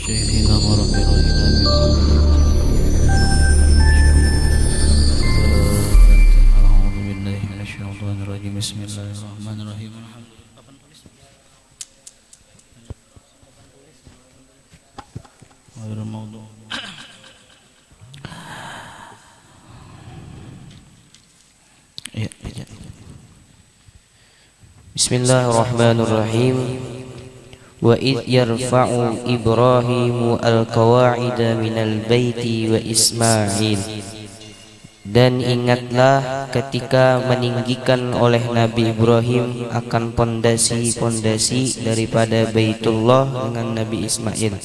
شيخنا وربنا إلى أعوذ بالله من الشيطان الرجيم بسم الله الرحمن الرحيم غير الموضوع Bismillahirrahmanirrahim. Wa idh yarfa'u Ibrahimu al-qawa'ida minal baiti wa Ismail. Dan ingatlah ketika meninggikan oleh Nabi Ibrahim akan pondasi-pondasi daripada Baitullah dengan Nabi Ismail.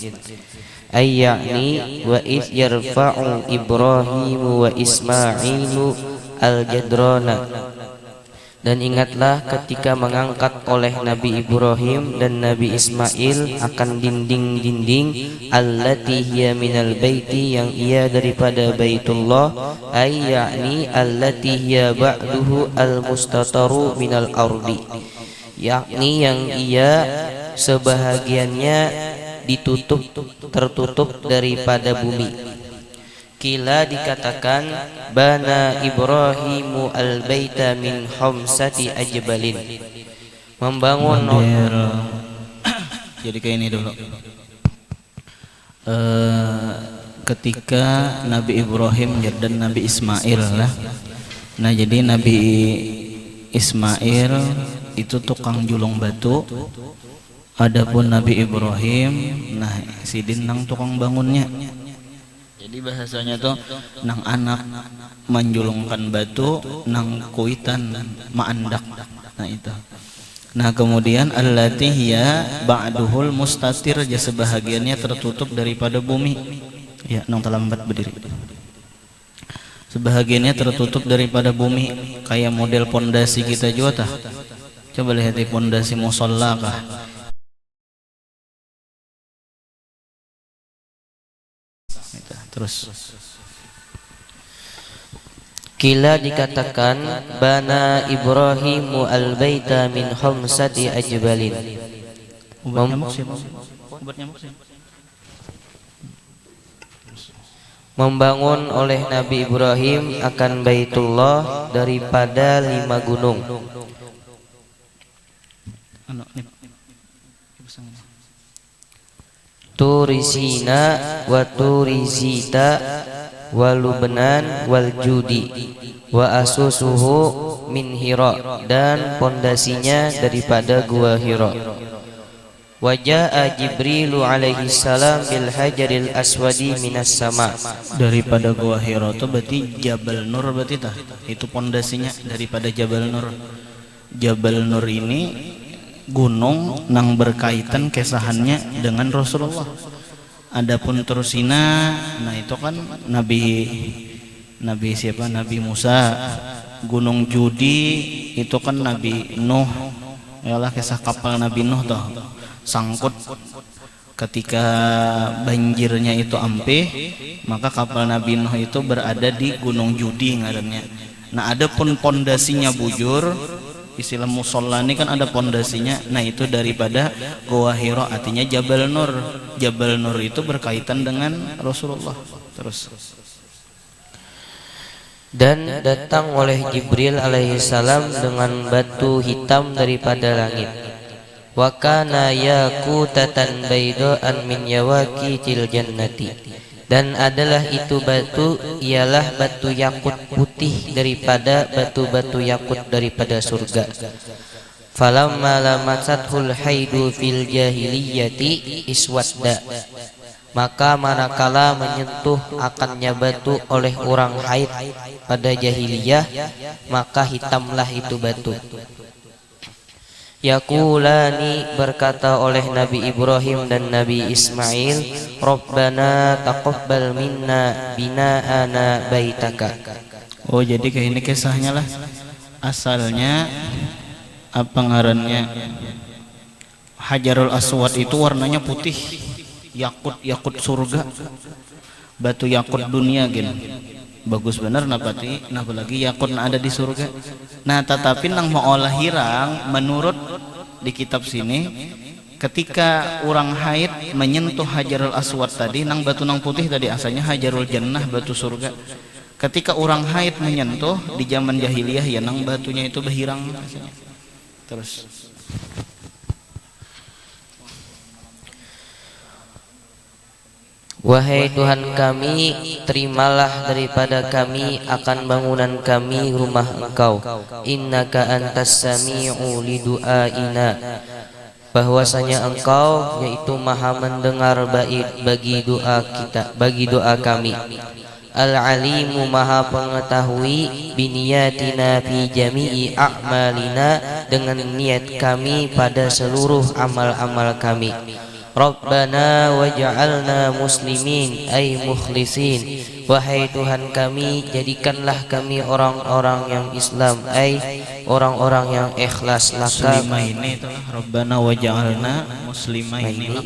Ayya'ni wa idh yarfa'u Ibrahimu wa Ismailu al-jadrana. Dan ingatlah ketika mengangkat oleh Nabi Ibrahim dan Nabi Ismail akan dinding-dinding allati hiya minal baiti, yang ia daripada Baitullah, ay yakni allati hiya ba'duhu al-mustataru minal ardi, yakni yang ia sebahagiannya ditutup, tertutup daripada bumi. Kila dikatakan bana Ibrahimu al-baita min khamsati ajbalin, membangun jadi kayak ini dulu. Ketika Nabi Ibrahim dan Nabi Ismail lah. Nah jadi Nabi Ismail itu tukang julung batu, adapun Nabi Ibrahim nah si Dinang tukang bangunnya. Jadi bahasanya tuh nang anak menjulungkan batu, nang kuitan maandak. Nah itu. Nah kemudian allati hiya ba'duhul mustatir, ya sebahagiannya tertutup daripada bumi. Ya nang terlambat berdiri. Sebahagiannya tertutup daripada bumi, kayak model pondasi kita juga tah. Coba lihat di pondasi musalla kah. Terus Kila dikatakan bana Ibrahimu al-baita min khamsati ajbalin, membangun oleh Nabi Ibrahim akan Baitullah daripada 5 gunung. Turisina wa turizita wa Lubnan wal Judi wa asusuhu min Hira, dan pondasinya daripada gua Hira. Waja'a Jibrilu alaihi salam bil hajaril aswadi minas sama, daripada gua Hira itu berarti Jabal Nur, berarti tah itu pondasinya daripada Jabal Nur. Jabal Nur ini gunung nang berkaitan kesahannya dengan Rasulullah. Adapun Tursina, nah itu kan Nabi siapa? Nabi Musa. Gunung Judi itu kan Nabi Nuh. Yalah kisah kapal Nabi Nuh toh. Sangkut ketika banjirnya itu ampeh, maka kapal Nabi Nuh itu berada di Gunung Judi ngarannya. Nah adapun pondasinya bujur, istilah musolla ini kan ada pondasinya. Nah itu daripada Gua Hira, artinya Jabal Nur. Jabal Nur itu berkaitan dengan Rasulullah. Terus dan datang oleh Jibril alaihissalam dengan batu hitam daripada langit. Wa kana yaqutatan baydaan min yawaqitil jannati, dan adalah itu batu ialah batu yakut putih daripada batu-batu yakut daripada surga. Falamma lamasathul haidu fil jahiliyati iswadda, maka manakala menyentuh akannya batu oleh orang haid pada jahiliyah, maka hitamlah itu batu. Yaqulani, berkata oleh Nabi Ibrahim dan Nabi Ismail, Rabbana taqabbal minna bina'ana baitaka. Oh jadi kayak ini kisahnya lah. Asalnya apa ngarannya, Hajarul Aswad itu warnanya putih, yakut surga, batu yakut dunia gini. Bagus bener napati, nah lagi yakut ada di surga. Nah tetapi nang mau olah hirang menurut di kitab sini ketika orang haid menyentuh Hajarul Aswad tadi, nang batu nang putih tadi asalnya Hajarul Jannah, batu surga. Ketika orang haid menyentuh di zaman jahiliyah ya nang batunya itu berhirang asalnya. Terus wahai Tuhan kami, terimalah daripada kami akan bangunan kami rumah Engkau. Innaka antas sami'u lidu'aina, bahwasanya Engkau yaitu Maha mendengar bagi doa kita, bagi doa kami. Al-alimu, Maha pengetahui, biniyatina fi jami'i a'malina, dengan niat kami pada seluruh amal-amal kami. Rabbana waj'alna muslimin ay mukhlisin, wahai Tuhan kami, jadikanlah kami orang-orang yang Islam, ay orang-orang yang ikhlas. Laka muslimaini itu Rabbana waj'alna muslimaini,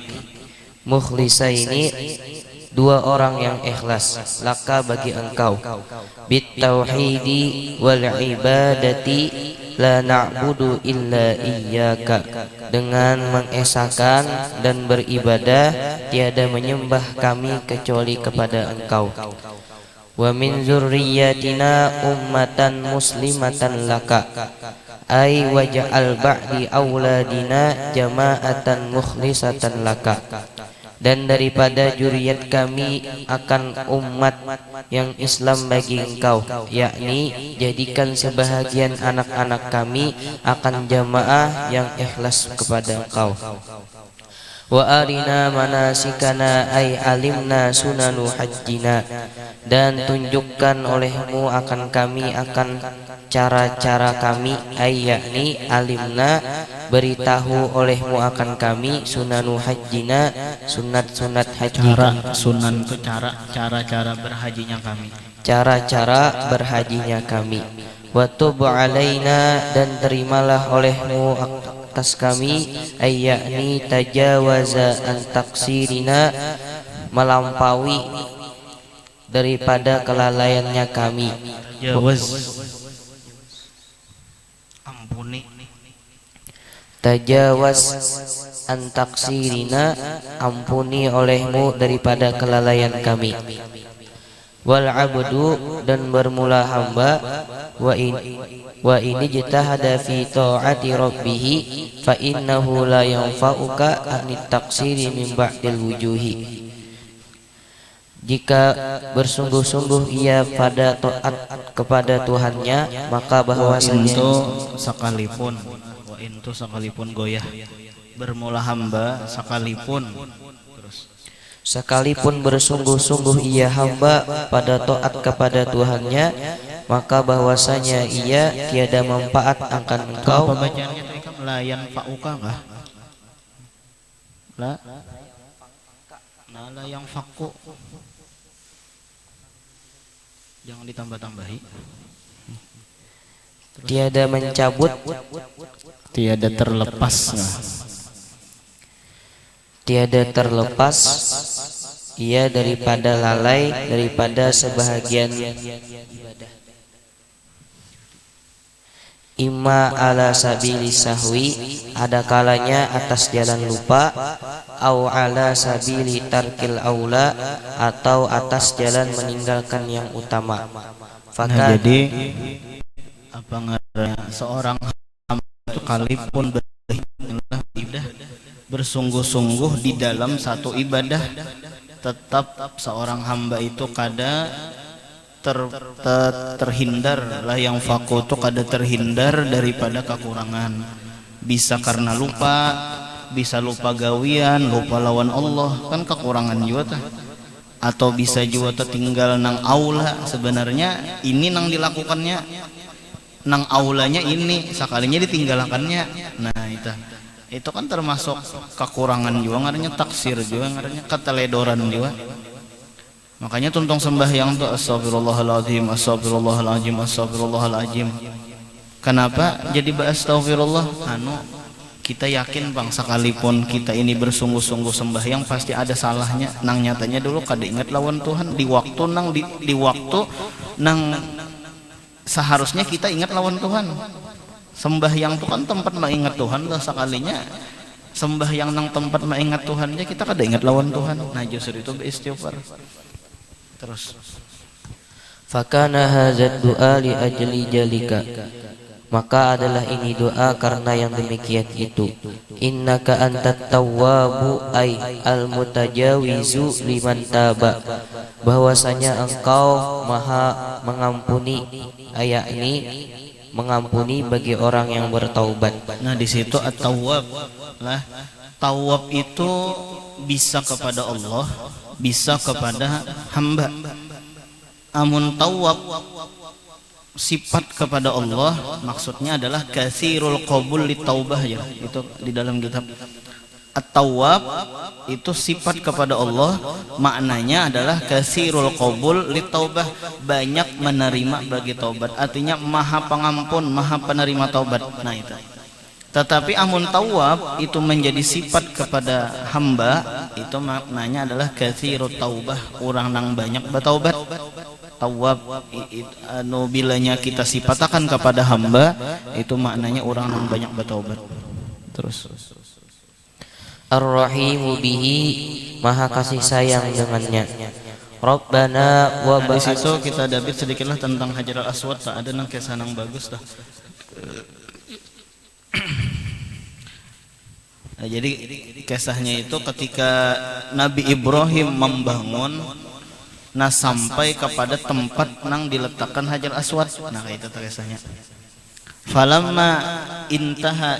mukhlisaini, dua orang yang ikhlas, laka bagi Engkau. Bit tauhidi wal ibadati la na'budu illa iyyaka, dengan mengesahkan dan beribadah tiada menyembah kami kecuali kepada Engkau. Wa min zurriyyatina ummatan muslimatan laka, ay waj'al ba'di auladina jama'atan mukhlisatan laka, dan daripada juriat kami akan umat yang Islam bagi Engkau, yakni jadikan sebahagian anak-anak kami akan jamaah yang ikhlas kepada Engkau. Wa arina manasikana ay alimna sunanu hajjina, dan tunjukkan olehmu akan kami akan cara-cara kami, ay yakni alimna, beritahu olehmu akan kami, sunanu hajjina, sunat-sunat haji. cara sunan itu cara-cara berhajinya kami, cara-cara berhajinya kami. Wa tub alaina, dan terimalah olehmu atas kami, ay yakni tajawaza an taksirina, melampaui daripada kelalaiannya kami. jawaz ampuni, Tajawaz an taksirina, ampuni olehmu daripada kelalaian kami. Wal abdu, dan bermula hamba, wa ini jitahada fi ta'ati rabbih fa innahu la yanfa'uka anit taksiri min ba'dil wujuhi, jika bersungguh-sungguh ia pada taat kepada Tuhannya, maka bahwasanya wa intu sekalipun goyah bermula hamba sekalipun, terus sekalipun bersungguh-sungguh ia hamba pada taat kepada Tuhannya, maka bahwasanya ia tiada manfaat akan engkau. apa bacaannya tadi kan layan fauka kah? La yang faku, jangan ditambah-tambahi. Tiada mencabut, Tiada terlepas nggak? tiada terlepas ia daripada lalai, daripada sebahagian ibadah. Imma ala sabili sahwi, ada kalanya atas jalan lupa, au ala sabili tarkil aula, atau atas jalan meninggalkan yang utama. Nah, jadi apa ngarannya seorang hamba itu kalipun beribadah bersungguh-sungguh di dalam satu ibadah, tetap seorang hamba itu kada terhindar lah, yang faku itu kada terhindar daripada kekurangan. Bisa karena lupa, bisa lupa gawian, lupa lawan Allah, kan kekurangan juga tah. Atau bisa juga tertinggal nang aula, sebenarnya ini nang dilakukannya, nang aulanya ini sekalinya ditinggalkannya. Nah itu kan termasuk kekurangan juga, ngarannya taksir juga, ngarannya keteledoran juga. Makanya tuntung sembahyang tuh astagfirullahaladzim, astagfirullahaladzim, astagfirullahaladzim. Kenapa jadi astagfirullah? Kita yakin bang, sekalipun kita ini bersungguh-sungguh sembahyang pasti ada salahnya. Nang nyatanya dulu kada ingat lawan Tuhan di waktu nang di waktu nang seharusnya kita ingat lawan Tuhan. Sembahyang itu kan tempat mengingat Tuhan lah, sekalinya sembahyang nang tempat mengingat Tuhan aja kita kada ingat lawan Tuhan. Nah justru itu beristighfar. Terus Fakana hadzal du'a li ajli jalika, maka adalah ini doa karena yang demikian itu. Innaka antat tawwabu ay al mutajawizu liman taba, bahwasanya engkau maha mengampuni, yakni mengampuni bagi orang yang bertaubat. nah di situ at-tawwab lah. Tawwab itu bisa kepada Allah, bisa kepada hamba. Amun tawwab sifat kepada Allah maksudnya adalah katsirul qabul litaubah ya. Itu di dalam kitab At-Tawwab itu sifat kepada Allah, maknanya adalah katsirul qabul litaubah, banyak menerima bagi taubat. Artinya maha pengampun, maha penerima taubat. Nah itu. Tetapi amun tawwab itu menjadi sifat kepada hamba, itu maknanya adalah katsirut taubah, orang nang banyak bertaubat. Tawwab anu bilanya kita sifatakan kepada hamba itu maknanya orang yang banyak bertaubat. Terus Ar-Rahimu bihi, maha kasih sayang dengannya. Rabbana wa di situ kita dabit sedikitlah tentang Hajarul Aswad. Tak ada nang kisah nang bagus dah. Nah, jadi kisahnya itu ketika Nabi Ibrahim membangun, nah sampai kepada tempat nang diletakkan Hajar Aswad. Nah itu kisahnya. Falamma intaha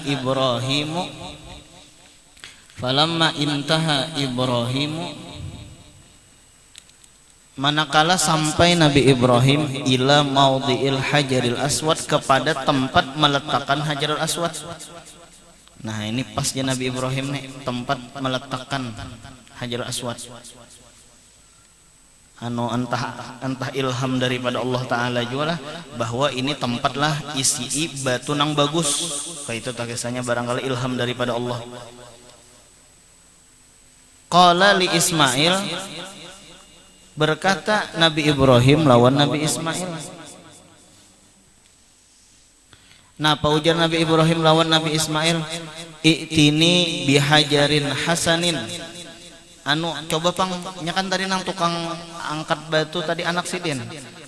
Ibrahimu, manakala sampai Nabi Ibrahim ila maudhi'il Hajaril Aswad, kepada tempat meletakkan Hajarul Aswad. Nah ini pasnya Nabi Ibrahim nih, tempat meletakkan Hajarul Aswad. Anu entah ilham daripada Allah Ta'ala juga lah, bahwa ini tempatlah isi batu nang bagus. Kayak itu kisahnya, barangkali ilham daripada Allah. Qala li Ismail, berkata Nabi Ibrahim lawan Nabi Ismail. Nah apa ujar Nabi Ibrahim lawan Nabi Ismail? I'tini bihajarin hasanin. Anu coba pang nyakan tadi nang tukang angkat batu tadi anak sidin.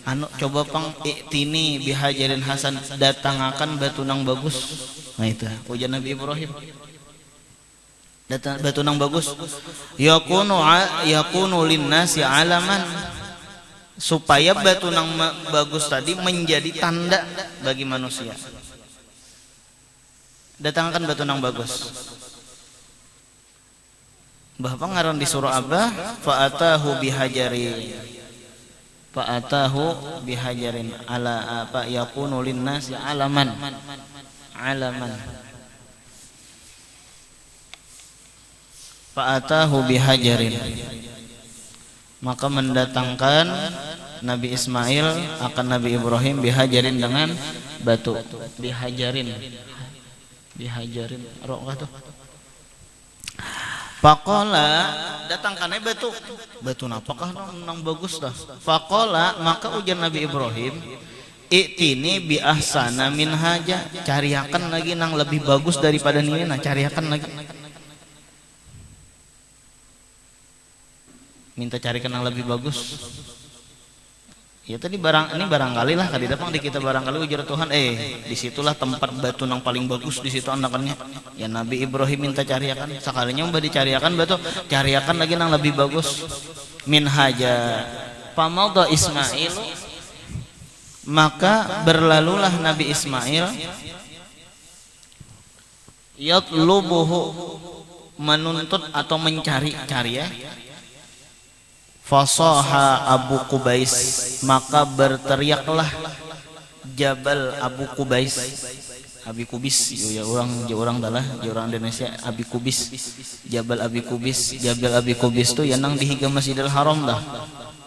Anu coba pang i'tini bihajarin hasan, datangakan batu nang bagus. Nah itu ujar Nabi Ibrahim. Datang batu nang bagus. Yakunu linnasi alaman, supaya batu nang bagus tadi menjadi tanda bagi manusia. Datangkan batu nang bagus. Bapak ngaran disuruh Abah, fa'atahu bihajarin ala apa yakunu linnasi alaman. Fa'atahu bihajarin, maka mendatangkan Nabi Ismail akan Nabi Ibrahim bihajarin dengan batu. Bihajarin rokah tuh. Faqala, datangkannya batu napakah nang bagus dah. Faqala, maka ujar Nabi Ibrahim, i'tini bi ahsana min haja, cariakan lagi nang lebih bagus daripada ini. Nah cariakan lagi, minta carikan yang lebih bagus. Ya tadi ini barangkali lah kali datang di kita, barangkali ujar Tuhan, disitulah tempat batu yang paling bagus, di situ anakannya. Ya Nabi Ibrahim minta cariakan, sekalinya mbak dicariakan batu, cariakan lagi yang lebih bagus. Min haja, pamaldo Ismail, maka berlalulah Nabi Ismail, yatlubuhu, menuntut atau mencari ya. Fasaha Abu Qubais, maka berteriaklah Jabal Abu Qubais. Abi Kubis ya orang dalah orang Indonesia Abi Kubis. Jabal Abi Kubis itu yang nang di higa Masjidil Haram dah.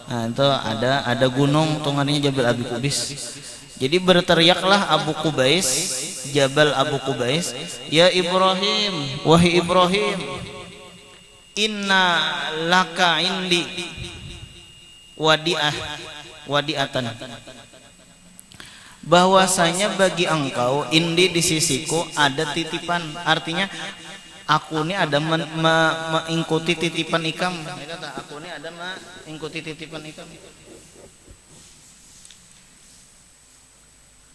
Nah, itu ada gunung tungannya Jabal Abi Kubis. Jadi berteriaklah Abu Qubais, Jabal Abu Qubais, ya Ibrahim, wahai Ibrahim, inna laka indi wadi'atan, bahwasanya bagi engkau indi di sisiku ada titipan. Artinya Aku ini ada mengikuti titipan ikam. Aku ini ada mengikuti titipan ikam.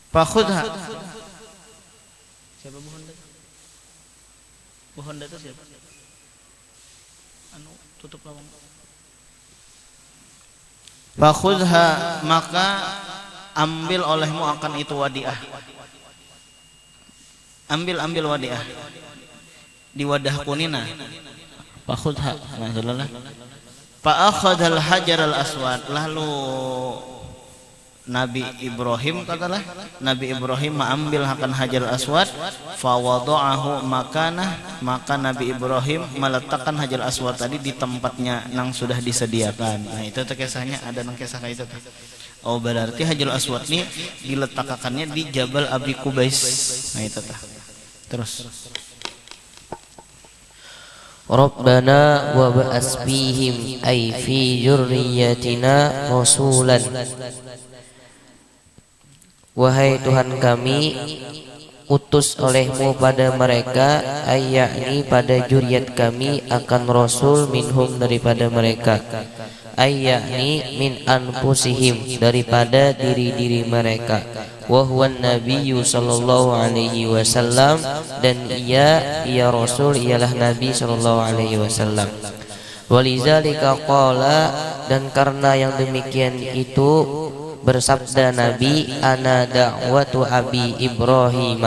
Fakhudha. Siapa Bu Honda? Bu Honda itu siapa? Anu tutup lawang. Fakhudha, maka ambil olehmu akan itu wadiah. Ambil wadiah di wadah kunina. Fakhudha, maksudnya fa akhadhal hajar al aswad, lalu Nabi Ibrahim katalah Nabi Ibrahim mengambil akan hajar al aswad, fa wada'ahu makanah, maka Nabi Ibrahim meletakkan hajar al aswad tadi di tempatnya yang sudah disediakan. Nah itu tuh kisahnya, ada nang kisah kayak itu tuh. Oh berarti hajar al aswad ini diletakkannya di Jabal Abi Kubais. Nah itu tuh. Terus Rabbana wa ba'as fihim ay fi dzurriyyatina rasulan. Wahai Tuhan kami, utus olehmu pada mereka, yakni pada juriat kami, akan rasul minhum daripada mereka, yakni min anfusihim daripada diri-diri mereka, wa huwa nabiyyu sallallahu alaihi wasallam, dan ia rasul ialah Nabi sallallahu alaihi wasallam. Walizalika qala, dan karena yang demikian itu bersabda Nabi, ana da'watu abi Ibrahim,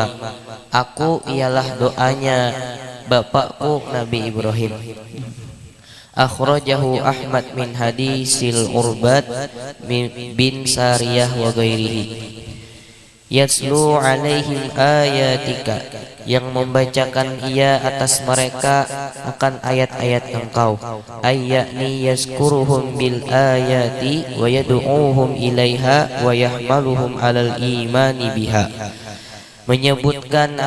aku ialah doanya bapakku Nabi Ibrahim. Akhrajahu Ahmad min hadisil Urbat bin Sariyah wa ghairihi. Yatslu alaihim ayatika, yang membacakan ia atas mereka akan ayat-ayat engkau, yakni yazkuruhum bil ayati wa yad'uuhum ilaiha wa yahmaluhum alal imani biha, menyebutkan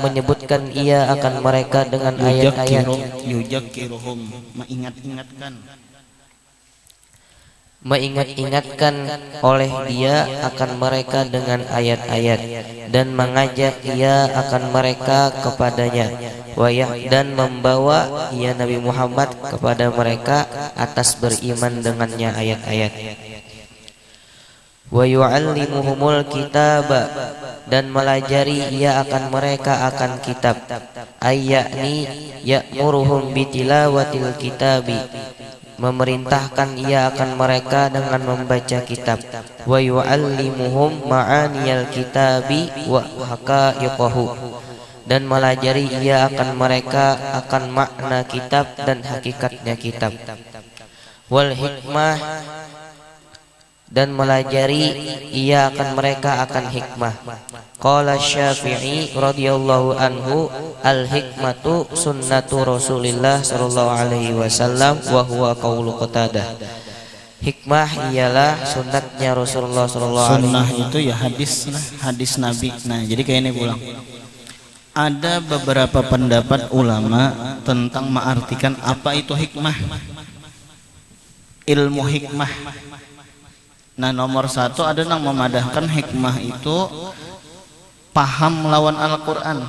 menyebutkan ia akan mereka dengan ayat-ayat, yujakiruhum, mengingat-ingatkan oleh dia akan mereka dengan ayat-ayat, dan mengajak ia akan mereka kepadanya, dan membawa ia Nabi Muhammad kepada mereka atas beriman dengannya ayat-ayat. Wa yu'allimuhumul kitaba, dan melajari ia akan mereka akan kitab, yakni ya'muruhum bitilawatil kitabi, memerintahkan ia akan mereka dengan membaca kitab, wa yu'allimuhum ma'aniyal kitabi wa haqa'iqahu, dan melajari ia akan mereka akan makna kitab dan hakikatnya kitab, wal hikmah, dan melajari ia akan mereka akan hikmah. Qala Syafi'i radhiyallahu anhu, al hikmatu sunnatu Rasulillah sallallahu alaihi wasallam wa huwa qaulu Qatadah. Hikmah ialah sunnatnya Rasulullah sallallahu alaihi wasallam. Sunnah itu ya hadis Nabi. Nah, jadi kayak ini pulang. Ada beberapa pendapat ulama tentang mengartikan apa itu hikmah. Ilmu hikmah. Nah, nomor satu ada yang memadahkan hikmah itu paham lawan Al-Quran.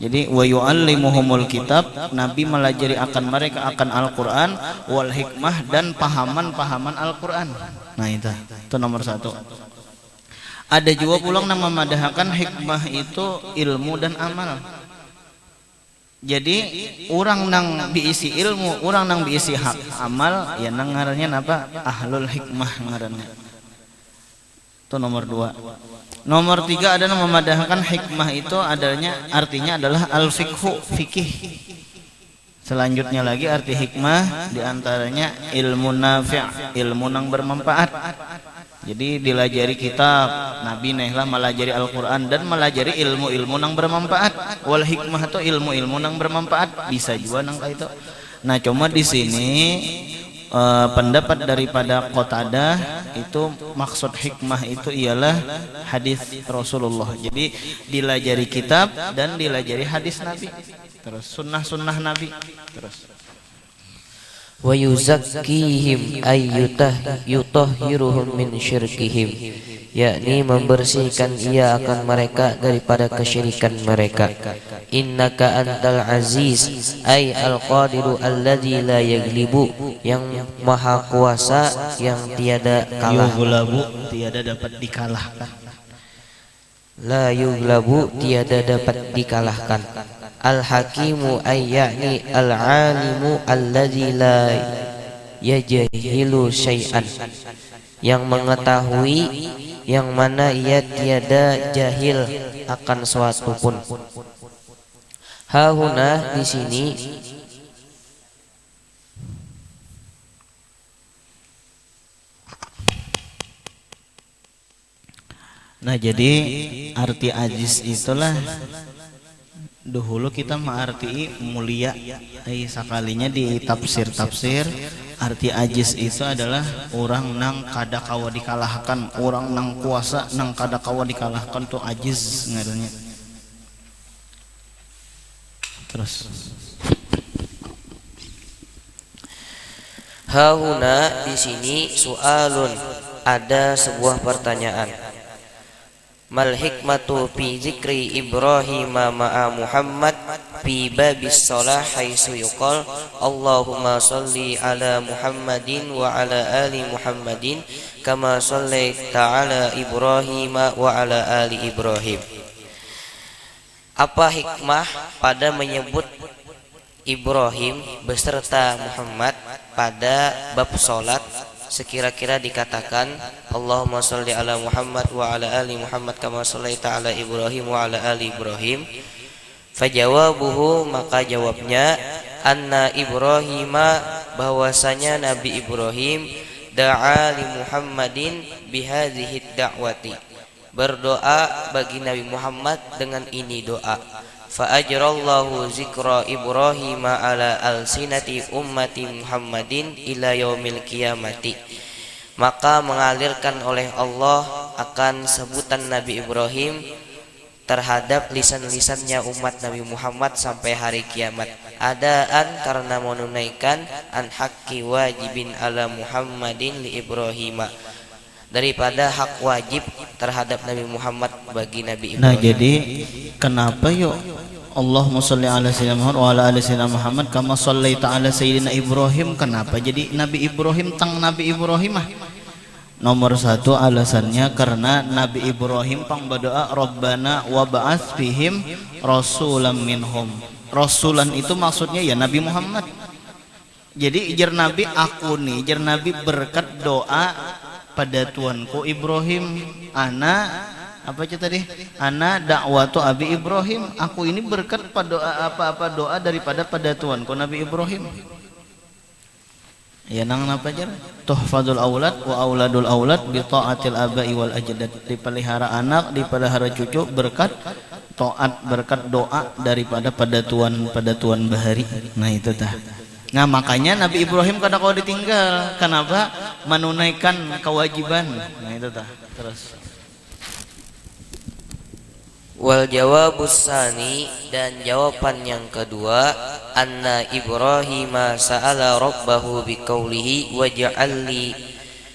Jadi wa yu'allimuhumul kitab, Nabi melajari akan mereka akan Al-Quran, wal hikmah, dan pahaman Al-Quran. Nah itu nomor satu. Ada juga pulang yang memadahkan hikmah itu ilmu dan amal. Jadi orang nang diisi ilmu, orang nang diisi amal, ya nang ngarannya apa? Ahlul hikmah ngarannya. Itu nomor dua. Nomor tiga ada yang memadahkan hikmah itu artinya adalah al-fiqhu, fikih. Selanjutnya lagi arti hikmah diantaranya ilmu nafi', ilmu nang bermanfaat. Jadi dilajari kitab, Nabi nehlah melajari Al-Quran dan melajari ilmu-ilmu nang bermanfaat. Wal hikmah itu ilmu-ilmu nang bermanfaat, bisa juga nang kayak itu. Nah, cuma di sini pendapat daripada Qatadah itu maksud hikmah itu ialah hadis Rasulullah. Jadi dilajari kitab dan dilajari hadis Nabi. Terus sunnah-sunnah Nabi. Terus wa yuzakkihim ay yutahhiruhum min syirkihim, yakni membersihkan ia akan mereka daripada kesyirikan mereka. Innaka antal aziz ay al-qadiru alladzi la yaglibu, yang maha kuasa yang tiada kalah. Yughlabu, tiada dapat dikalahkan. La yughlabu, tiada dapat dikalahkan. Al-hakimu ay yakni al-alimu alladzi la yajhilu syai'an, yang mengetahui yang mana ia tiada jahil akan suatu pun. Hahuna, di sini, Nah jadi arti ajiz itulah dahulu kita mengarti mulia. Sakalinya di tafsir arti ajiz itu adalah orang nang kada kawa dikalahkan, orang nang kuasa nang kada kawa dikalahkan tuh ajiz ngarannya. Terus hahuna di sini su'alun, ada sebuah pertanyaan. Mal hikmatu fi zikri Ibrahim ma'a Muhammad fi babis shalah haitsu yuqal Allahumma shalli ala Muhammadin wa ala ali Muhammadin kama shallaita ala Ibrahim wa ala ali Ibrahim. Apa hikmah pada menyebut Ibrahim beserta Muhammad pada bab salat? Sekira-kira dikatakan Allahumma sholli ala Muhammad wa ala ali Muhammad kama shallaita ala Ibrahim wa ala ali Ibrahim. Fajawabuhu, maka jawabnya, anna Ibrahima, bahwasanya Nabi Ibrahim, da'a li Muhammadin bihadhihi da'wati, berdoa bagi Nabi Muhammad dengan ini doa. Fa ajrallahu zikra Ibrahim ala alsinati ummati Muhammadin ila yaumil qiyamati, maka mengalirkan oleh Allah akan sebutan Nabi Ibrahim terhadap lisan-lisannya umat Nabi Muhammad sampai hari kiamat. Adaan, karena menunaikan an haqqi wajibin ala Muhammadin li Ibrahim, daripada hak wajib terhadap Nabi Muhammad bagi Nabi Ibrahim. Nah jadi kenapa yuk Allahumma sholli ala sayyidina Muhammad wa ala ali sayyidina Muhammad kama shallaita ala sayyidina Ibrahim, kenapa jadi Nabi Ibrahim tang Nabi Ibrahim ah? Nomor satu alasannya karena Nabi Ibrahim pang berdoa Rabbana wa ba'ats fihim rasulam minhum. Rasulan itu maksudnya ya Nabi Muhammad. Jadi jar Nabi aku nih, jar Nabi berkat doa pada tuanku Ibrahim, ana apa aja tadi, ana dakwatu abi Ibrahim, aku ini berkat pada apa doa daripada pada tuanku Nabi Ibrahim. Ya nang apa aja, tuhfadul aulad wa auladul aulad bi taatil abai wal ajdad, dipelihara anak, dipelihara cucu berkat taat, berkat doa daripada pada tuan bahari. Nah itu tah. Nah makanya Nabi Ibrahim kada kau ditinggal. Kenapa? Menunaikan kewajiban. Nah itu tah. Terus wal jawabus sani, dan jawaban yang kedua, anna Ibrahim sa'ala rabbahu biqaulihi waj'alli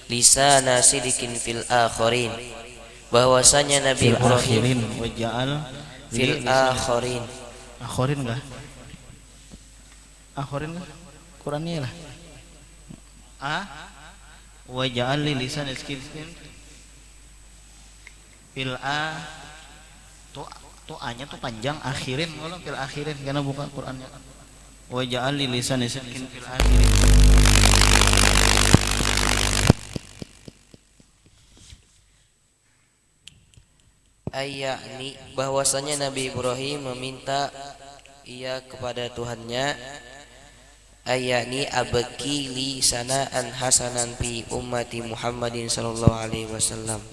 lisana sidikin fil akhirin, bahwasanya Nabi Ibrahim waj'al fil akhirin. Akhirin enggak? Akhirin enggak? Qurannya lah. Waj'al li lisan sidikin fil tuh A-nya tuh panjang, akhirin kalau fil akhirin karena buka Qur'annya. Wa ja'al li lisan sidqin fil akhirin. Ayakni, bahwasanya Nabi Ibrahim meminta ia kepada Tuhannya, ayakni abaki li sanaan hasanan fi ummati Muhammadin sallallahu alaihi wasallam,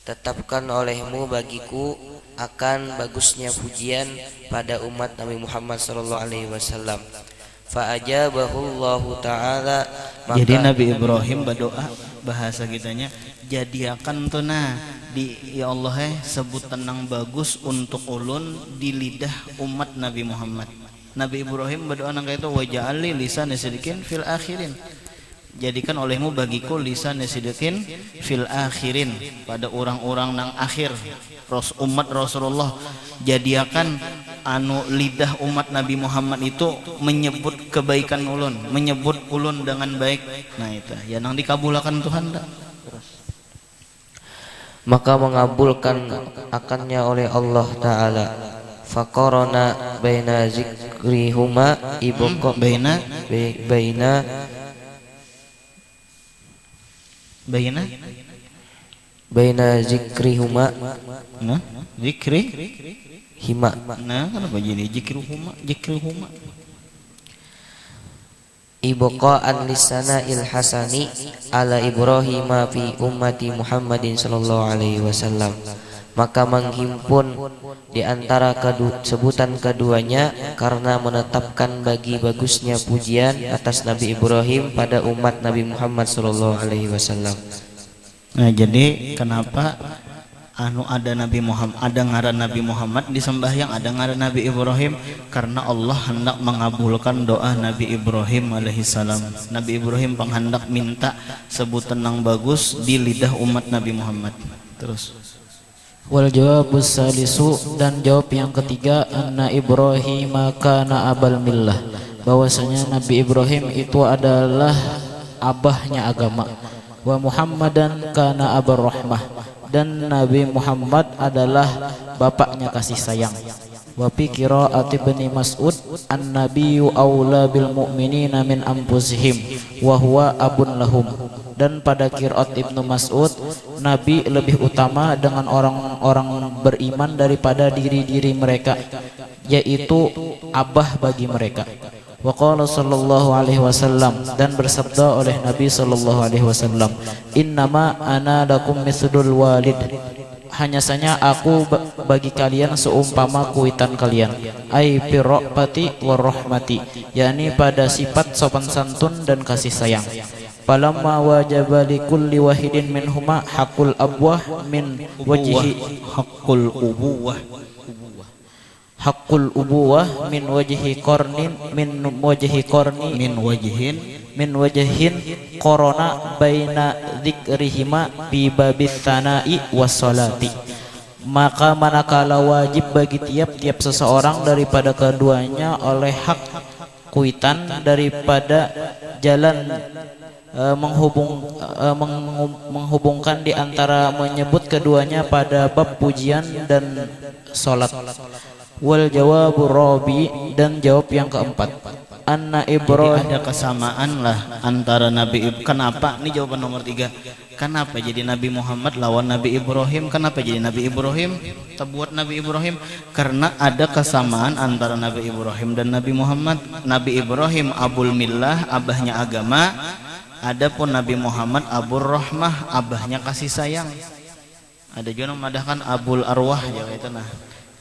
tetapkan olehmu bagiku akan bagusnya pujian pada umat Nabi Muhammad sallallahu alaihi wasallam. Fa ajabahu Allah taala, jadi Nabi Ibrahim berdoa, bahasa kitanya jadiakan tuh nah di ya Allah sebut tenang bagus untuk ulun di lidah umat Nabi Muhammad. Nabi Ibrahim berdoa nang itu waja'alli lisana sidqin fil akhirin. Jadikan olehmu bagiku lisan sidqin fil akhirin, pada orang-orang nang akhir. Umat Rasulullah jadiakan anu lidah umat Nabi Muhammad itu menyebut kebaikan ulun, menyebut ulun dengan baik. Nah itu ya nang dikabulkan Tuhan dah. Maka mengabulkan akannya oleh Allah Ta'ala. Faqarana baina zikrihuma ibqa baina zikrihuma, nah zikri hima. Nah kenapa jadi zikruhuma Ibqa'an lisana ilhasani ala Ibrahim fi ummati Muhammadin sallallahu alaihi wasallam. Maka menghimpun di antara sebutan keduanya karena menetapkan bagi bagusnya pujian atas Nabi Ibrahim pada umat Nabi Muhammad sallallahu alaihi wasallam. Nah jadi kenapa anu ada Nabi Muhammad, ada ngaran Nabi Muhammad disembah, yang ada ngaran Nabi Ibrahim? Karena Allah hendak mengabulkan doa Nabi Ibrahim alaihissalam. Nabi Ibrahim penghendak minta sebutan yang bagus di lidah umat Nabi Muhammad. Terus wal jawabus salisu, dan jawab yang ketiga, anna Ibrahim kana abal millah, bahwasanya Nabi Ibrahim itu adalah abahnya agama. Wa Muhammadan kana abar rahmah, dan Nabi Muhammad adalah bapaknya kasih sayang. Wa fi qiraati Ibnu Mas'ud an-nabiyyu aula bil mu'minina min anfusihim wa huwa abun lahum, dan pada qiraat Ibnu Mas'ud, Nabi lebih utama dengan orang-orang beriman daripada diri-diri mereka, yaitu abah bagi mereka. Wa qala sallallahu alaihi wasallam, dan bersabda oleh Nabi sallallahu alaihi wasallam, innama ana lakum mithlul walid, hanya saja aku bagi kalian seumpama kuitan kalian, ai firrafati warahmati, yakni pada sifat sopan santun dan kasih sayang. Falamma wajaba likulli wahidin minhuma haqqul abwah min wajhi haqqul ubuwah haqqul ubuwah min wajhi qarnin min wajhi qarni min wajhin korona baina dzikrihima bi babis sana'i wassalati. Maka manakala wajib bagi tiap-tiap seseorang daripada keduanya oleh hak kuitan daripada jalan menghubungkan di antara menyebut keduanya pada bab pujian dan salat. Wal jawabur rabi, dan jawab yang keempat, anna Ibrahim, ada kesamaan lah antara Nabi. Kenapa? Ini jawaban nomor 3. Kenapa jadi Nabi Muhammad lawan Nabi Ibrahim? Kenapa jadi Nabi Ibrahim terbuat Nabi Ibrahim? Karena ada kesamaan antara Nabi Ibrahim dan Nabi Muhammad. Nabi Ibrahim abul millah, abahnya agama. Adapun Nabi Muhammad abur rahmah, abahnya kasih sayang. Ada juga memadahkan abul arwah ya itu nah.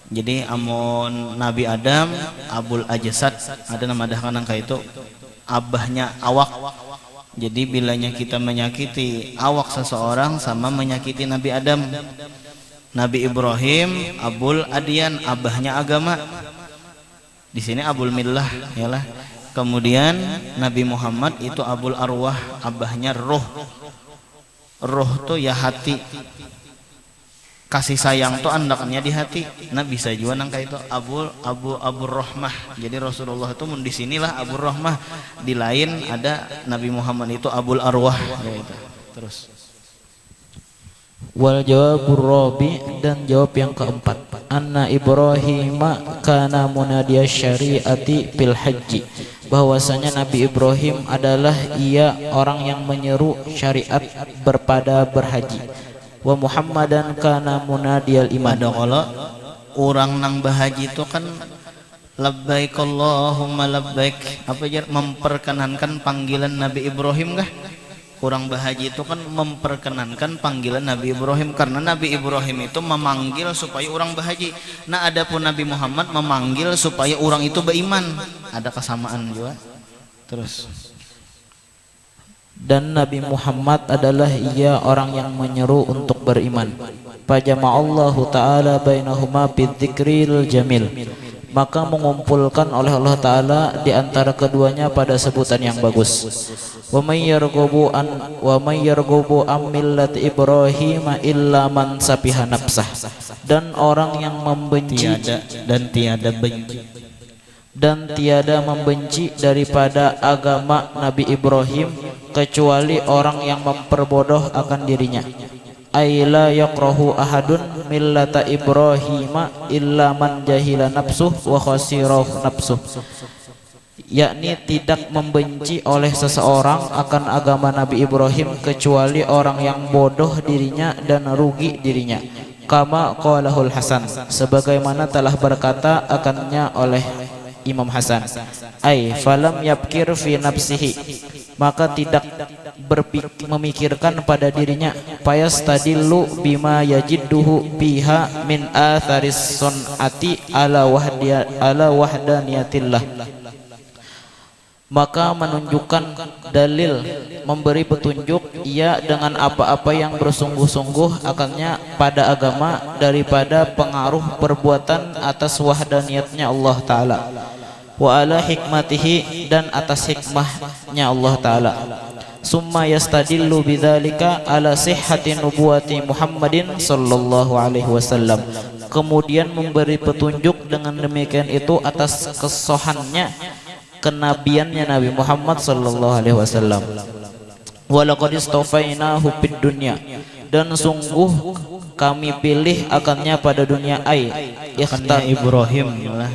Jadi amun Nabi Adam abul ajsad, ada nama dahkan angka itu abahnya awak. Jadi bilanya kita menyakiti awak seseorang sama menyakiti Nabi Adam. Nabi Ibrahim abul adyan, abahnya agama. Di sini abul millah yalah. Kemudian Nabi Muhammad itu abul arwah, abahnya roh. Roh tuh ya hati. Kasih sayang tuh andakannya di hati. Nah bisa juga nangka itu abur rahmah. Jadi Rasulullah itu di sinilah abur rahmah. Di lain ada Nabi Muhammad itu abul arwah. Gitu. Terus. Wal jawabur rabi, dan jawab yang keempat, anna Ibrahim kana munadiya syariati fil haji, bahwasanya Nabi Ibrahim adalah ia orang yang menyeru syariat berpada berhaji. Wa Muhammadan kana munadiyal iman. Kalau orang nang berhaji itu kan labbaik Allahumma labbaik, apa aja memperkenankan panggilan Nabi Ibrahim kah? Orang berhaji itu kan memperkenankan panggilan Nabi Ibrahim, karena Nabi Ibrahim itu memanggil supaya orang berhaji. Nah adapun Nabi Muhammad memanggil supaya orang itu beriman. Ada kesamaan juga. Terus. Dan Nabi Muhammad adalah ia orang yang menyeru untuk beriman. Fajama'allahu ta'ala bainahuma bidzikril jamil, maka mengumpulkan oleh Allah Ta'ala di antara keduanya pada sebutan yang bagus. Wa may yarghabu an millati Ibrahim illa man safiha nafsah. Dan orang yang membenci tiada membenci daripada agama Nabi Ibrahim kecuali orang yang memperbodoh akan dirinya. Aila yakrahu ahadun millata Ibrahima illa man jahila nafsuh wa khasirahu nafsuh, yakni tidak membenci oleh seseorang akan agama Nabi Ibrahim kecuali orang yang bodoh dirinya dan rugi dirinya. Kama qalahul Hasan, sebagaimana telah berkata akannya oleh Imam Hasan. Ai falam yabkir fi nafsihi, maka tidak memikirkan pada dirinya. Payastadillu bima yajidduhu biha min atharis sun'ati ala wahdaniyatillah, maka menunjukkan dalil, memberi petunjuk ia dengan apa-apa yang bersungguh-sungguh akannya pada agama daripada pengaruh perbuatan atas wahdaniyatnya Allah Ta'ala, wa ala hikmatihi, dan atas hikmahnya Allah Ta'ala. Summa yastadillu bidzalika ala sihhati nubuwati Muhammadin sallallahu alaihi wasallam, kemudian memberi petunjuk dengan demikian itu atas kesohannya kenabiannya Nabi Muhammad sallallahu alaihi wasallam. Wa laqad istafainahu fid dunya, dan sungguh kami pilih akannya pada dunia. Ikhtar Ibrahim lah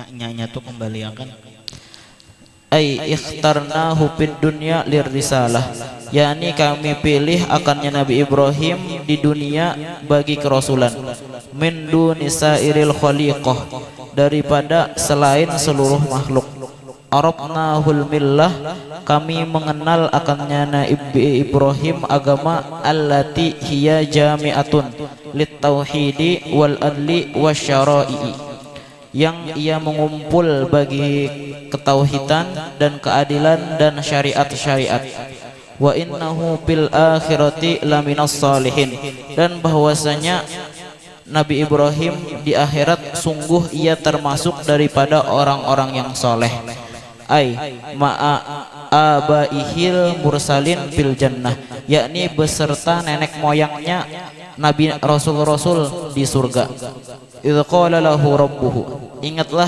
nyanya tuh kembali akan ikhtarnahu fid dunya lirrisalah, yakni kami pilih akannya Nabi Ibrahim di dunia bagi kerasulan. Min dunisairil khaliqah, daripada selain seluruh makhluk. Arabnahul millah, kami mengenal akannya Nabi Ibrahim agama allati hiya jami'atun lit tauhidi wal adli wasyara'i, yang ia mengumpul bagi ketauhidan dan keadilan dan syariat-syariat. Wa innahu bil akhirati laminas salihin, dan bahwasanya Nabi Ibrahim di akhirat sungguh ia termasuk daripada orang-orang yang soleh. Ma'a abaihil mursalin fil jannah, yakni beserta nenek moyangnya Nabi Rasul-Rasul di surga. Idz qala lahu rabbuhu, ingatlah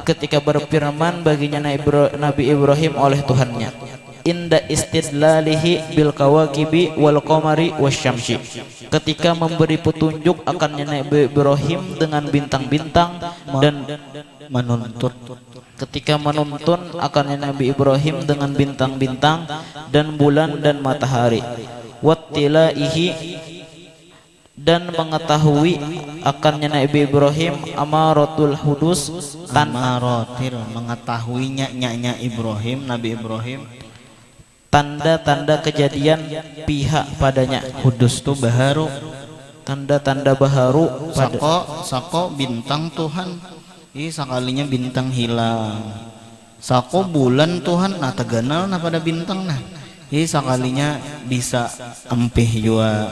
ketika berfirman baginya Nabi Ibrahim oleh Tuhannya. Inda istidlalihi bil kawakibi wal qamari wasyamsi, ketika memberi petunjuk akannya Nabi Ibrahim dengan bintang-bintang dan ketika menuntun akannya Nabi Ibrahim dengan bintang-bintang dan bulan dan matahari. Wattilaihi, dan mengetahui akannya Nabi Ibrahim amaratul hudus, mengetahuinya nyanya Ibrahim, Nabi Ibrahim, tanda-tanda kejadian pihak padanya. Hudus tu baharu, tanda-tanda baharu pada sako bintang Tuhan. Sekalinya bintang hilang, sako bulan Tuhan nah teganal nah pada bintang nah. Sekalinya bisa empih jua.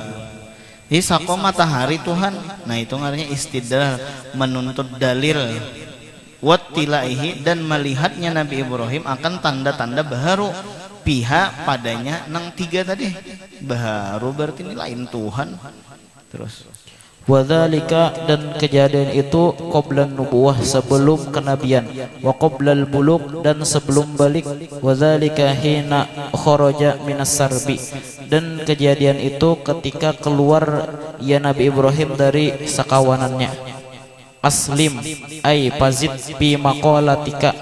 Sako matahari Tuhan, nah itu ngaranya istidlal, menuntut dalil. Wattilaihi, dan melihatnya Nabi Ibrahim akan tanda-tanda baharu pihak padanya nang tiga tadi. Baharu berarti ini lain Tuhan. Terus wadzalika, dan kejadian itu qablan nubuwah, sebelum kenabian, wa qablal bulugh, dan sebelum balik, wadzalika hina kharaja minas sarbi, dan kejadian itu ketika keluar ya Nabi Ibrahim dari sakawanannya. Aslim pazid bi maqalatika,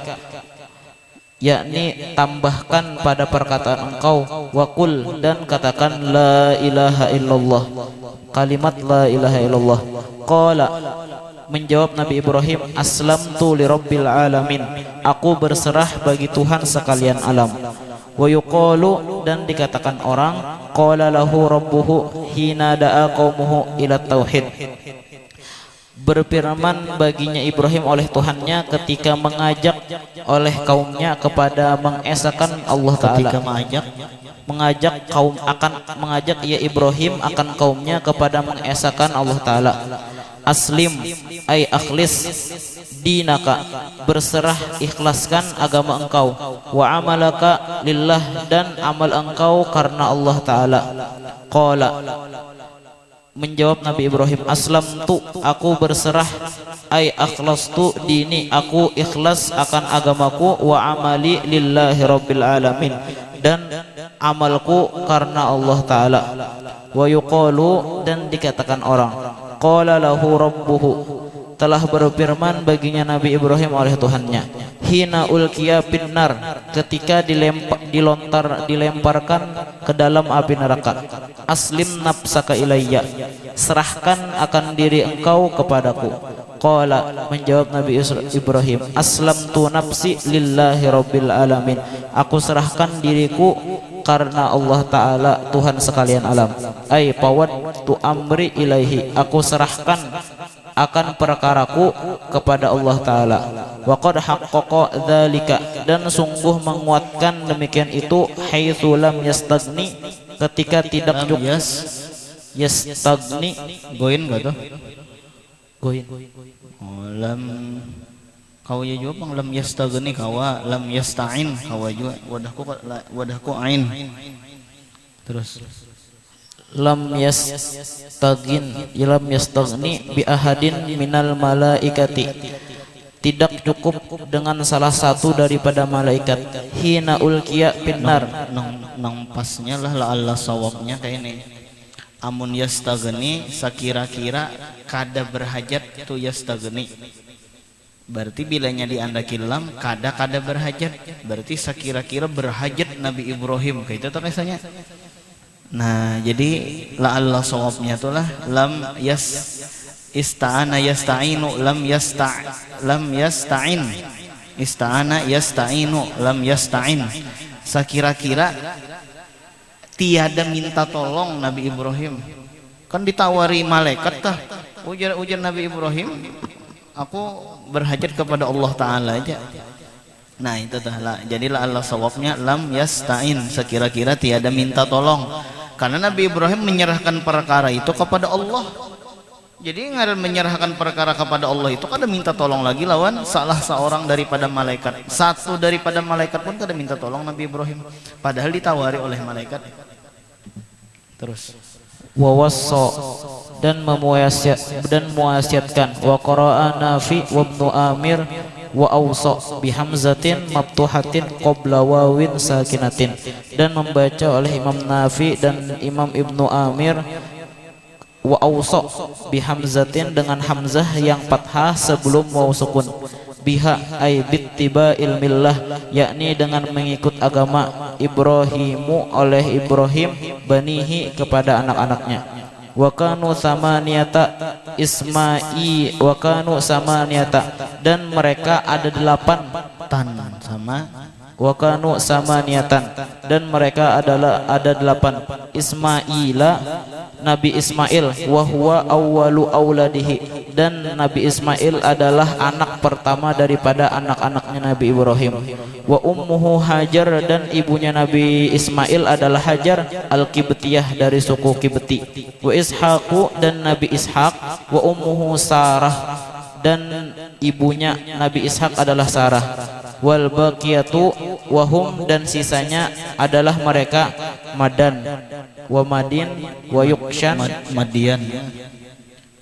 yakni tambahkan pada perkataan engkau, waqul, dan katakan la ilaha illallah, kalimat la ilaha illallah. Qala, menjawab Nabi Ibrahim, aslamtu li rabbil alamin, aku berserah bagi Tuhan sekalian alam. Wa yuqalu, dan dikatakan orang, qala lahu rabbuhu hina da'a qaumuhu ila tauhid, berfirman baginya Ibrahim oleh Tuhannya ketika mengajak oleh kaumnya kepada mengesahkan Allah Ta'ala. Mengajak ia Ibrahim akan kaumnya kepada mengesahkan Allah Ta'ala. Aslim ay akhlis dinaka, berserah ikhlaskan agama engkau. Wa amalaka lillah, dan amal engkau karena Allah Ta'ala. Qala, menjawab Nabi Ibrahim, aslamtu, aku berserah, ay akhlastu dini, aku ikhlas akan agamaku, wa amali lillahi rabbil alamin, dan amalku karena Allah Ta'ala. Wa yuqalu, dan dikatakan orang, qala lahu rabbuhu, telah berfirman baginya Nabi Ibrahim oleh Tuhannya, hina ulqiya finnar, ketika dilemparkan ke dalam api neraka, aslim nafsaka ilayya, serahkan akan diri engkau kepadaku. Qala, menjawab Nabi Ibrahim, aslamtu nafsi lillahi rabbil alamin, aku serahkan diriku karena Allah Ta'ala, Tuhan sekalian alam. Ay pawattu amri ilaihi, aku serahkan akan perkaraku kepada Allah Ta'ala. Wa qad haqqaqa dzalika, dan sungguh menguatkan demikian itu, haitsu lam yastagni, ketika tidak cukup. Yastagni Goin gak tuh? goin. Oh, lam kau ya juga bang, lam yastagni kawa, lam yasta'in kawa juga, wadahku ain. Terus Lam yastagni bi ahadin minal malaikati, tidak cukup dengan salah satu daripada malaikat. Hina ulqiya finnar, nang pasnya lah Allah sawabnya kayak ini. Amun yastagni sakira-kira kada berhajat tu yastagni, berarti bilanya diandaki lam kada berhajat, berarti sakira-kira berhajat Nabi Ibrahim kayak itu tulisannya. Nah jadi la Allah sawabnya tuh lah lam ista'ana yasta'inu, lam yasta'in, ista'ana yasta'inu, lam yasta'in, sakira-kira tiada minta tolong Nabi Ibrahim. Kan ditawari malaikat tah, ujar Nabi Ibrahim, aku berhajat kepada Allah Ta'ala aja. Nah itu tah lah. Jadi la Allah sawabnya lam yasta'in, sekira-kira tiada minta tolong, karena Nabi Ibrahim menyerahkan perkara itu kepada Allah. Jadi ngaran menyerahkan perkara kepada Allah itu kada minta tolong lagi lawan salah seorang daripada malaikat. Satu daripada malaikat pun kada minta tolong Nabi Ibrahim, padahal ditawari oleh malaikat. Terus wa wassa, dan mewasiatkan, wa qara'a Nafi wa Ibnu Amir wa awsa bi hamzatin maftuhatin qabla wawin sakinatin, dan membaca oleh Imam Nafi dan Imam Ibnu Amir wa awsa bi hamzatin, dengan hamzah yang fathah sebelum waw sukun, biha ay bittiba'il millah, yakni dengan mengikut agama Ibrahimu oleh Ibrahim, banihi kepada anak-anaknya. Wa kanu samaniyata isma'i, wa kanu samaniyata, dan mereka ada 8 tan sama wa kanu samaniyatan, dan mereka ada 8 Ismaila, Nabi Ismail, wa huwa awwalu auladihi, dan Nabi Ismail adalah anak pertama daripada anak-anaknya Nabi Ibrahim. Wa ummuhu Hajar, dan ibunya Nabi Ismail adalah Hajar al-Qibtiyah, dari suku Qibti. Wa Ishaqu, dan Nabi Ishaq. Wa ummuhu Sarah, dan ibunya Nabi Ishaq adalah Sarah. Wal baqiyatu wahum, dan sisanya adalah mereka Madan wa Madin wa Yukshan,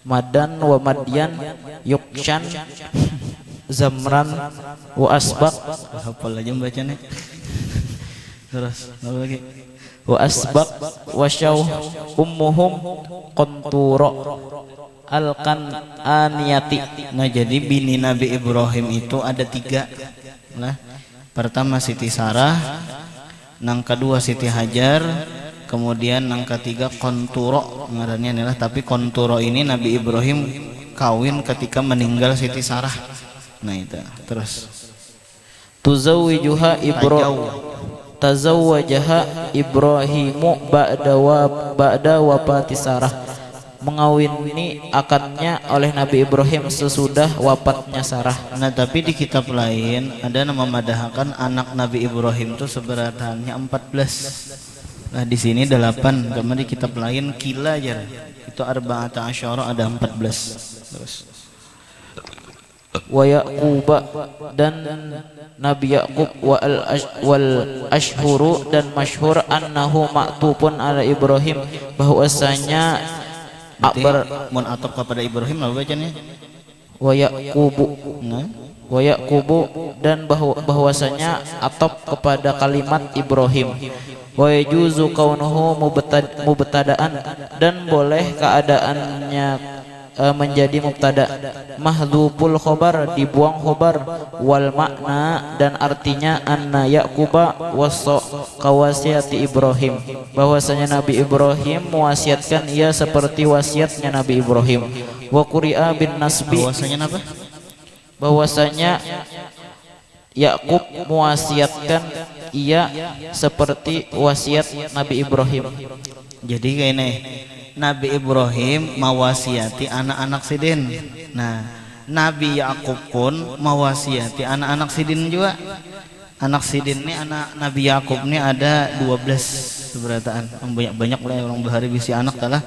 Madan wa Madian, Yukshan, Zamran wa Asbaq, hafal aja bacanya. Terus apa lagi? wa Asbaq wa Syauh, ummuhum Qanturo al-Kan'aniyati. Nah jadi bini Nabi Ibrahim itu ada 3 lah. Pertama Siti Sarah, nang kedua Siti Hajar, kemudian nang ketiga Qanturo ngarannya inilah. Tapi Qanturo ini Nabi Ibrahim kawin ketika meninggal Siti Sarah. Nah itu terus tazawwajaha Ibrahimu ba'da wafati Sarah, mengawini akannya oleh Nabi Ibrahim sesudah wafatnya Sarah. Nah tapi di kitab lain ada nama madahkan anak Nabi Ibrahim itu seberatannya 14. Nah di sini 8, karena di kitab lain kila aja itu arba'ata asyara ada 14. Terus wa Yaquba dan Nabi Yaqub wal ashhuru dan masyhur annahu ma'tufun ala Ibrahim bahwasanya mun atop kepada Ibrahim apa bacanya? wa Yaqubu Nah, wa Yaqubu dan bahwasanya atop kepada kalimat Ibrahim wa yajuzu kaunuhu mubtada'an dan boleh keadaannya menjadi mubtada mahdhuful khobar dibuang khobar wal makna dan artinya anna Yaquba wasa kawasiati Ibrahim bahwasanya Nabi Ibrahim mewasiatkan ia seperti wasiatnya Nabi Ibrahim wa quri'a bin nasbi bahwasanya apa? bahwasanya Yakub mewasiatkan ia seperti wasiat Nabi Ibrahim. Jadi kayak ini Nabi Ibrahim mawasiati anak-anak sidin. Nah, Nabi Yakub pun mawasiati anak-anak sidin juga. Anak sidin ini anak Nabi Yakub ini ada 12 seberataan. Banyak lah orang bahari bisi anak talah.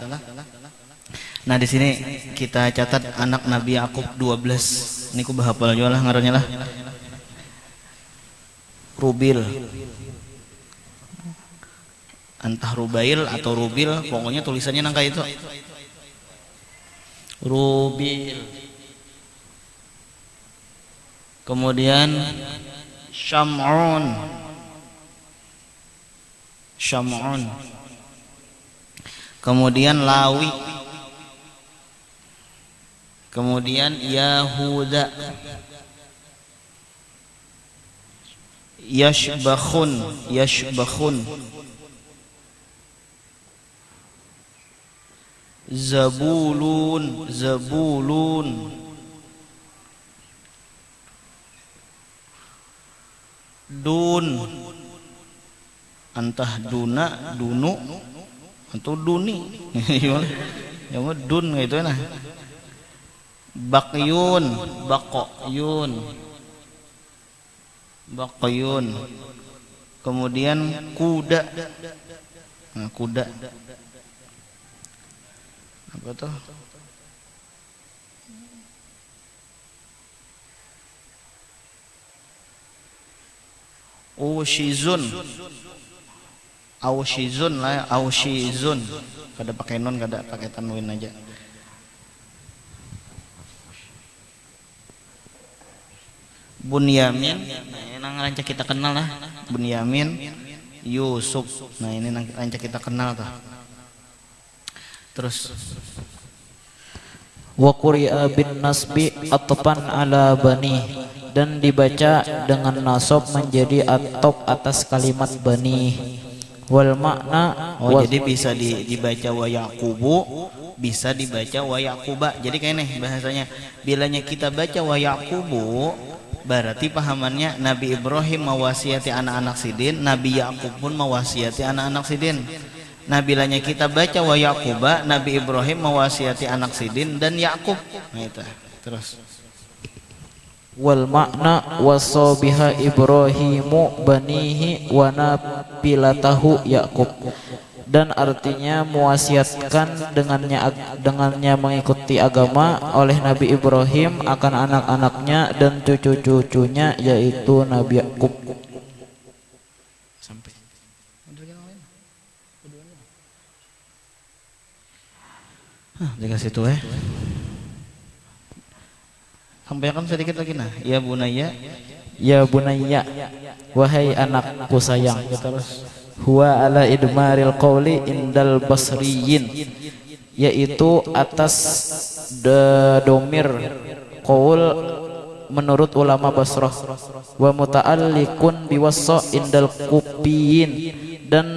Nah, di sini kita catat anak Nabi Yakub 12. Ini ku bahapal juga lah ngarannya lah. Rubil, entah Rubail atau Rubil, pokoknya tulisannya nangka itu Rubil. Kemudian Syam'un, kemudian Lawi, kemudian Yahuda, Yashbakhun, Zabulun, Dun, entah Duna, Dunu, atau Duni, yang Dun gitu nah. Bakyun, Bakyun, kemudian kuda, nah kuda, apa tuh? Aushizun lah, Aushizun, kada pakai non, kada pakai tanwin aja. Bunyamin, nah ini rancak kita kenal lah. Bunyamin, Yusuf, nah ini rancak kita kenal tuh. Terus wa quri'a bin nasbi atfan ala bani dan dibaca dengan nasab menjadi atop atas kalimat bani wal makna jadi bisa dibaca wa Yaqubu, bisa dibaca wa Yaquba. Jadi kayak nih bahasanya, bilanya kita baca wa Yaqubu berarti pahamannya Nabi Ibrahim mewasiati anak-anak sidin, Nabi Yakub pun mewasiati anak-anak sidin. Nah bilanya kita baca wa Yaquba, Nabi Ibrahim mewasiati anak sidin dan Yakub. Nah itu. Terus wal makna wasabiha Ibrahimu banihi wa nabilatahu Yakub dan artinya mewasiatkan dengannya mengikuti agama oleh Nabi Ibrahim akan anak-anaknya dan cucu-cucunya yaitu Nabi Yakub. Dikasih tuh sampaikan sedikit lagi nah. Ya bunayya, wahai anakku sayang. Terus huwa ala idmaril qawli indal basriyin, yaitu atas domir qaul menurut ulama Basrah, wa muta'alliqun biwassa indal kufiyin, dan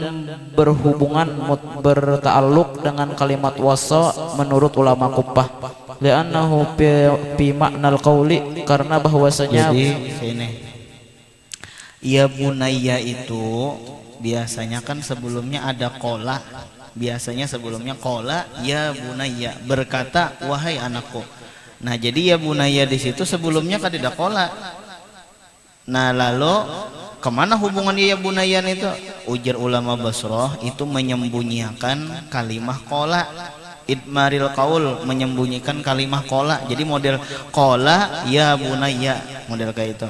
berta'alluq dengan kalimat wassa menurut ulama Kufah, li'annahu fi maknal qauli, karena bahwasanya jadi sini ya bunayya itu biasanya kan sebelumnya ada qala, biasanya sebelumnya qala ya bunayya, berkata wahai anakku. Nah jadi ya bunayya di situ sebelumnya kan tidak qala. Nah lalu kemana hubungannya ya bunayyan itu? Ujar ulama Basrah itu menyembunyikan kalimah qala. idmaril qaul, menyembunyikan kalimah qala. Jadi model qala ya bunayya, model kayak itu.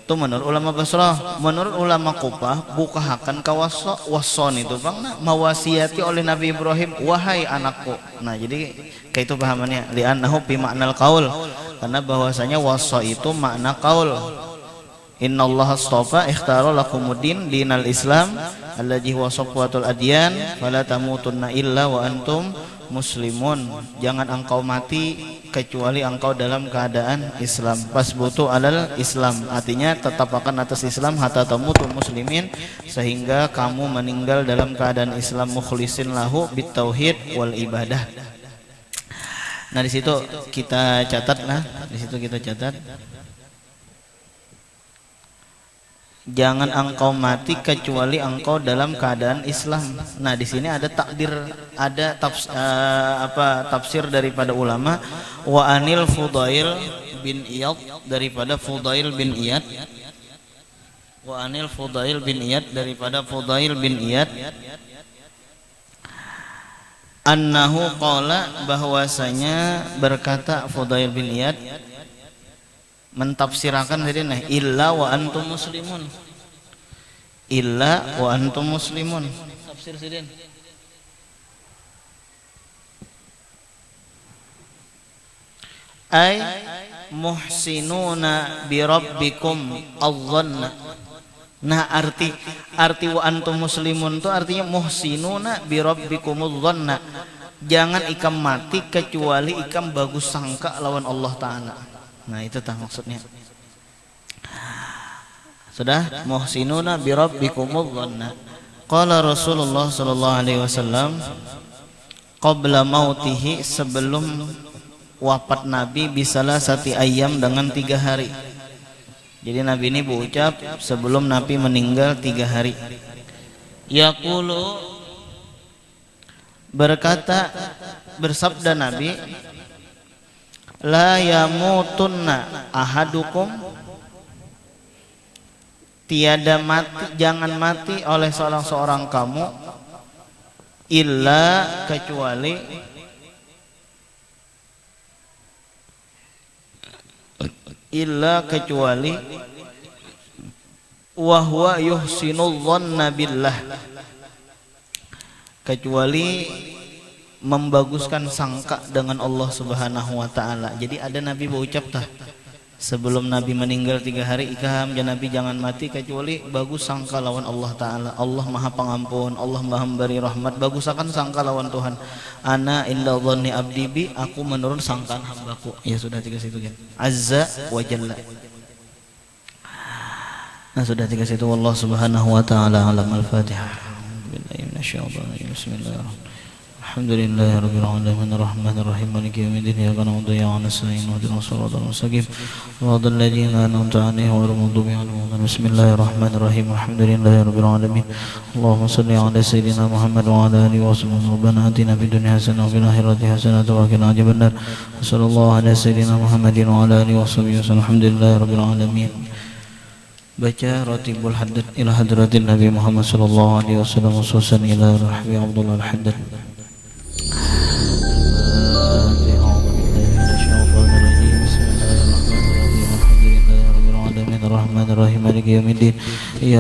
Itu menurut ulama Basrah. Menurut ulama Kufah, bukahakan ka wasson itu bang mawasiati oleh Nabi Ibrahim, wahai anakku. Nah jadi kayak itu pahamannya, li'annahu fi ma'nal qaul, karena bahwasanya wassa itu makna qaul. Innallaha astafa ikhtara lakumuddin dinal Islam allazi huwa safwatul adyan fala tamutunna illa wa antum muslimun. Jangan engkau mati kecuali engkau dalam keadaan Islam. Fasbutu alal Islam, artinya tetap akan atas Islam hatta tamutu muslimin, sehingga kamu meninggal dalam keadaan Islam, mukhlisin lahu bit tauhid wal ibadah. Nah di situ kita catat, jangan engkau mati kecuali engkau dalam keadaan Islam. Nah di sini ada takdir, ada tafsir daripada ulama. Wa anil Fudail bin Iyad, daripada Fudail bin Iyad. Wa anil Fudail bin Iyad, daripada Fudail bin Iyad. Annahu qala, bahwasanya berkata Fudail bin Iyad, mentafsirakan tadi nah, illa wa antum muslimun, illa wa antum muslimun. Tafsir sidin ay muhsinuna bi rabbikum adh-dhanna. Nah arti wa antum muslimun itu artinya muhsinuna bi rabbikum adh-dhanna, jangan ikam mati kecuali ikam bagus sangka lawan Allah Ta'ala. Nah itu tah maksudnya. Sudah, muhsinuna bi rabbikumudz dhanna. Qala Rasulullah sallallahu alaihi wasallam qabla mautihi, sebelum wafat Nabi, bisalah sati ayam, dengan 3 hari. Jadi Nabi ini berucap sebelum Nabi meninggal 3 hari. Yaqulu, berkata, bersabda Nabi, la yamutunna ahadukum, tiada mati, jangan mati oleh seorang kamu, illa kecuali wa huwa yuhsinul dhanna billah, kecuali membaguskan sangka dengan Allah Subhanahu wa Ta'ala. Jadi ada Nabi berucap tah sebelum Nabi meninggal 3 hari, ikam Nabi jangan mati kecuali bagus sangka lawan Allah Ta'ala. Allah Maha Pengampun, Allah Maha Memberi rahmat, bagusakan sangka lawan Tuhan. Ana inda dhanni abdi bi, aku menurun sangkaan hambaku. Ya sudah 3 situ kan. Azza wa Jalla. Nah sudah 3 situ. Wallahu Subhanahu wa Ta'ala alam. Al-Fatihah. Bismillahirrahmanirrahim. Alhamdulillahirabbil alamin arrahmanir rahim maliki yaumiddin iyyaka na'budu wa iyyaka nasta'in ihdinas siratal mustaqim siratal ladzina an'amta 'alaihim ghairil maghdubi 'alaihim waladdallin. Bismillahirrahmanirrahim. Alhamdulillahirabbil alamin. Allahumma shalli 'ala sayyidina Muhammad wa 'ala alihi wa sahbihi. Rabbana atina fid dunya hasanah wa fil akhirati hasanah wa qina adzabannar. Sallallahu 'ala sayyidina Muhammadin wa 'ala alihi wa sahbihi. Alhamdulillahirabbil alamin. Baca Ratibul Haddad ila hadratin Nabi Muhammad sallallahu alaihi wasallam, khususan ila Rahbi Abdullah Al-Haddad. Bismillahirrahmanirrahim. Alhamdulillahirabbil alamin arrahmanir rahim maliki yaumiddin.